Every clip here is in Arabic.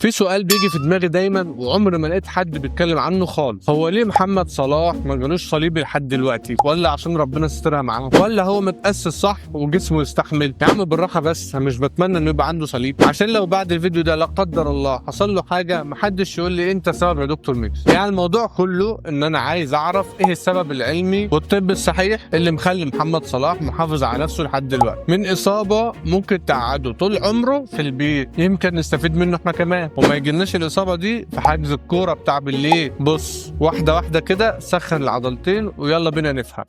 في سؤال بيجي في دماغي دايما وعمري ما لقيت حد بيتكلم عنه خالص. هو ليه محمد صلاح ما جالوش صليبي لحد دلوقتي؟ ولا عشان ربنا سترها معاه؟ ولا هو متأسس صح وجسمه يستحمل؟ يا عم بالراحه بس، أنا مش بتمنى انه يبقى عنده صليب، عشان لو بعد الفيديو ده لا قدر الله حصل له حاجه محدش يقول لي انت سبب يا دكتور ميكس. يعني الموضوع كله ان انا عايز اعرف ايه السبب العلمي والطب الصحيح اللي مخلي محمد صلاح محافظ على نفسه لحد دلوقتي من اصابه ممكن تقعده طول عمره في البيت. يمكن نستفيد منه احنا كمان وما يجيلناش الاصابه دي في حجز الكوره بتاع بالليل. بص واحده واحده كده، سخن العضلتين ويلا بينا نفهم.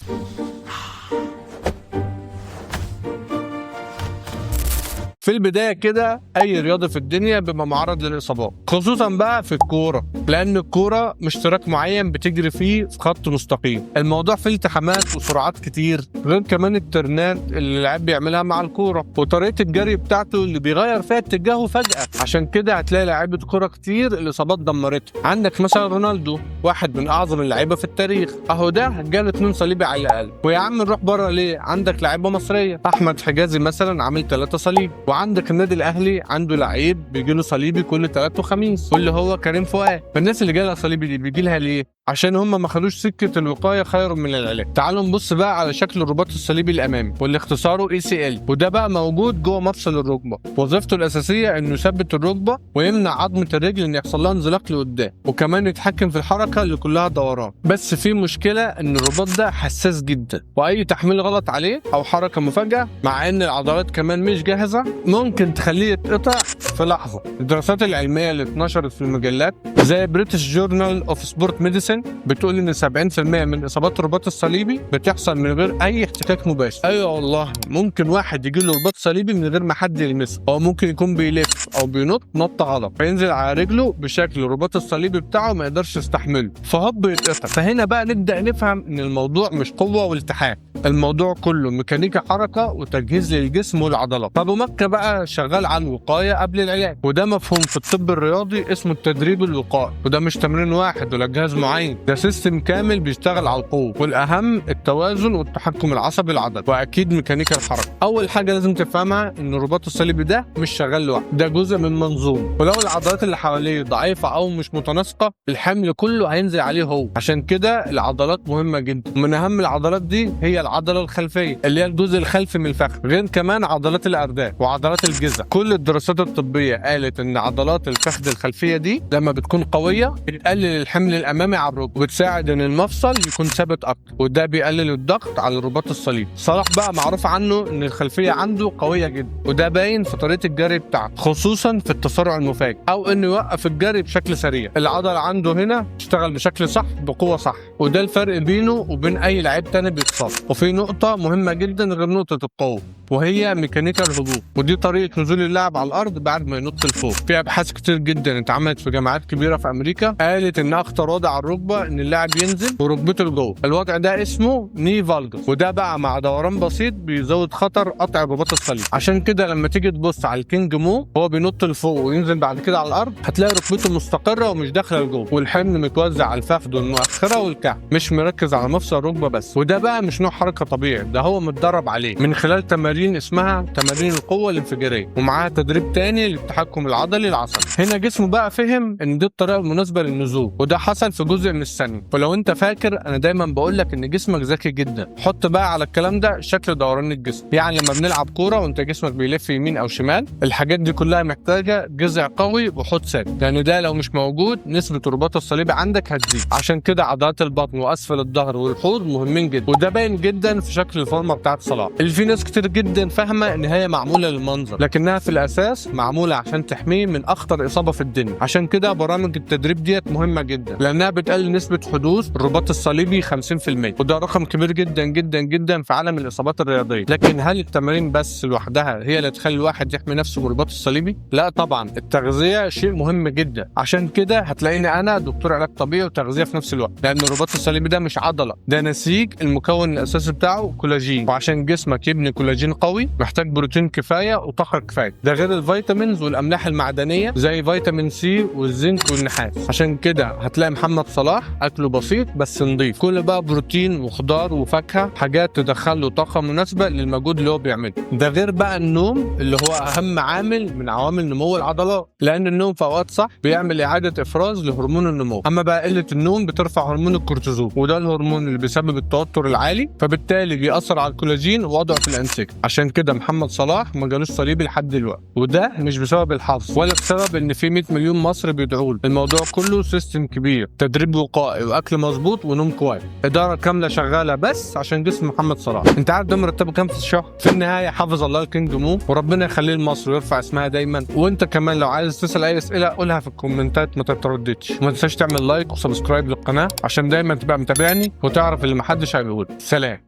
في البداية كده أي رياضة في الدنيا بيبقى معرض للإصابات، خصوصا بقى في الكورة، لأن الكورة مشترك معين بتجري فيه في خط مستقيم. الموضوع فيه التحامات وسرعات كتير، غير كمان الترنات اللي اللاعب بيعملها مع الكورة وطريقة الجري بتاعته اللي بيغير فيها اتجاهه فجأة. عشان كده هتلاقي لاعيبة كورة كتير الإصابات دمرتها. عندك مثلا رونالدو، واحد من أعظم اللعيبة في التاريخ، أهو ده جاله 2 صليبي على الأقل. ويا عم نروح بره ليه؟ عندك لعيبة مصرية، أحمد حجازي مثلا عامل 3 صليب، وعندك النادي الاهلي عنده لعيب بيجي له صليبي كل 3 وخميس، واللي هو كريم فؤاد. فالناس اللي جالها صليبي دي بيجي لها ليه؟ عشان هم ما خدوش سكه الوقايه خير من العلاج. تعالوا نبص بقى على شكل الرباط الصليبي الامامي واللي اختصاره ACL، وده بقى موجود جوه مفصل الركبه. وظيفته الاساسيه انه يثبت الركبه ويمنع عظمه الرجل ان يحصل لها انزلاق لقدام، وكمان يتحكم في الحركه اللي كلها دوران. بس في مشكله ان الرباط ده حساس جدا، واي تحميل غلط عليه او حركه مفاجاه مع ان العضلات كمان مش جاهزه ممكن تخليه يتقطع في لحظه. الدراسات العلميه اللي اتنشرت في المجلات زي بريتش جورنال اوف سبورت ميديسن بتقول ان 70% من اصابات الرباط الصليبي بتحصل من غير اي احتكاك مباشر. ايوه والله، ممكن واحد يجي له رباط صليبي من غير ما حد يلمسه، او ممكن يكون بيلف او بينط نط غلط فينزل على رجله بشكل الرباط الصليبي بتاعه ما يقدرش يستحمله فهوب يتقطع. فهنا بقى نبدا نفهم ان الموضوع مش قوه والتحام، الموضوع كله ميكانيكا حركه وتجهيز للجسم والعضلات. فابو مكه بقى شغال على الوقايه قبل العلاج، وده مفهوم في الطب الرياضي اسمه التدريب الوقائي. وده مش تمرين واحد ولا جهاز معين، ده سيستم كامل بيشتغل على القوه، والاهم التوازن والتحكم العصبي العضلي، واكيد ميكانيكا الحركه. اول حاجه لازم تفهمها ان الرباط الصليبي ده مش شغال لوحده، ده جزء من منظومه، ولو العضلات اللي حواليه ضعيفه او مش متناسقه الحمل كله هينزل عليه هو. عشان كده العضلات مهمه جدا، ومن اهم العضلات دي هي العضله الخلفيه اللي هي الجزء الخلفي من الفخذ، غير كمان عضلات الارداف وعضلات الجذع. كل الدراسات الطبيه قالت ان عضلات الفخذ الخلفيه دي لما بتكون قويه بتقلل الحمل الامامي على الركبه وبتساعد ان المفصل يكون ثابت اكتر، وده بيقلل الضغط على الرباط الصليبي. صلاح بقى معروف عنه ان الخلفيه عنده قويه جدا، وده باين في طريقه الجري بتاعته، خصوصا في التسارع المفاجئ او انه يوقف الجري بشكل سريع. العضله عنده هنا تشتغل بشكل صح بقوه صح، وده الفرق بينه وبين اي لعيب تاني بيتصاب. وفي نقطه مهمه جدا غير نقطه القوه، وهي ميكانيكا الهبوط، ودي طريقه نزول اللاعب على الارض بعد ما ينط لفوق. في ابحاث كتير جدا اتعملت في جامعات كبيره في امريكا قالت ان اخطر وضع على الركبه ان اللاعب ينزل وركبته لجوه. الوضع ده اسمه ني فالجس، وده بقى مع دوران بسيط بيزود خطر قطع الرباط الصليبي. عشان كده لما تيجي تبص على الكينج مو هو بينط لفوق وينزل بعد كده على الارض هتلاقي ركبته مستقره ومش داخله لجوه، والحمل متوزع على الفخذ والمؤخره والكعب، مش مركز على مفصل الركبه بس. وده بقى مش نوع حركه طبيعي، ده هو متدرب عليه من خلال تمارين اسمها تمارين القوه الانفجاريه، ومعاها تدريب تاني للتحكم العضلي العصبي. هنا جسمه بقى فهم ان دي الطريقه المناسبه للنزول، وده حصل في جزء من الثانيه. ولو انت فاكر انا دايما بقول لك ان جسمك ذكي جدا، حط بقى على الكلام ده شكل دوران الجسم. يعني لما بنلعب كوره وانت جسمك بيلف يمين او شمال، الحاجات دي كلها محتاجه جذع قوي وحوض ثابت، لان ده لو مش موجود نسبه الرباط الصليبي عندك هتزيد. عشان كده عضلات البطن واسفل الظهر والحوض مهمين جدا، وده باين جدا في شكل الفورمه بتاعت صلاح اللي في ناس كتير جدا فاهمه ان هي معموله للمنظر، لكنها في الاساس معموله عشان تحميه من اخطر اصابه في الدنيا. عشان كده برامج التدريب ديت مهمه جدا، لانها بتقلل نسبه حدوث الرباط الصليبي 50%، وده رقم كبير جدا جدا جدا في عالم الاصابات الرياضيه. لكن هل التمارين بس لوحدها هي اللي تخلي الواحد يحمي نفسه من الرباط الصليبي؟ لا طبعا، التغذيه شيء مهم جدا. عشان كده هتلاقيني انا دكتور علاج طبيعي وتغذيه في نفس الوقت، لان الرباط الصليبي ده مش عضله، ده نسيج المكون الاساسي بتاعه كولاجين، وعشان جسمك يبني كولاجين بروتين قوي، محتاج بروتين كفايه وطاقه كفايه، ده غير الفيتامينز والاملاح المعدنيه زي فيتامين سي والزنك والنحاس. عشان كده هتلاقي محمد صلاح اكله بسيط بس نضيف، كل بقى بروتين وخضار وفاكهه، حاجات تدخله طاقه مناسبه للمجهود اللي هو بيعمله. ده غير بقى النوم اللي هو اهم عامل من عوامل نمو العضلات، لان النوم في اوقات صح بيعمل اعاده افراز لهرمون النمو. اما بقى قله النوم بترفع هرمون الكورتيزول، وده الهرمون اللي بيسبب التوتر العالي، فبالتالي بيأثر على الكولاجين ووضعه في الانسجه. عشان كده محمد صلاح ما جالوش صليبي لحد دلوقتي، وده مش بسبب الحظ ولا بسبب ان في 100 مليون مصري بيدعوا له. الموضوع كله سيستم كبير، تدريب وقائي واكل مظبوط ونوم كويس، اداره كامله شغاله بس عشان جسم محمد صلاح. انت عارف ده مرتبه كام في الشهر؟ في النهايه حافظ الله الكينج مو، وربنا يخليه لمصر ويرفع اسمها دايما. وانت كمان لو عايز تسال اي اسئله قولها في الكومنتات ما تترددش، وما تنساش تعمل لايك وسبسكرايب للقناه عشان دايما تبقى متابعني وتعرف اللي محدش هيقول. سلام.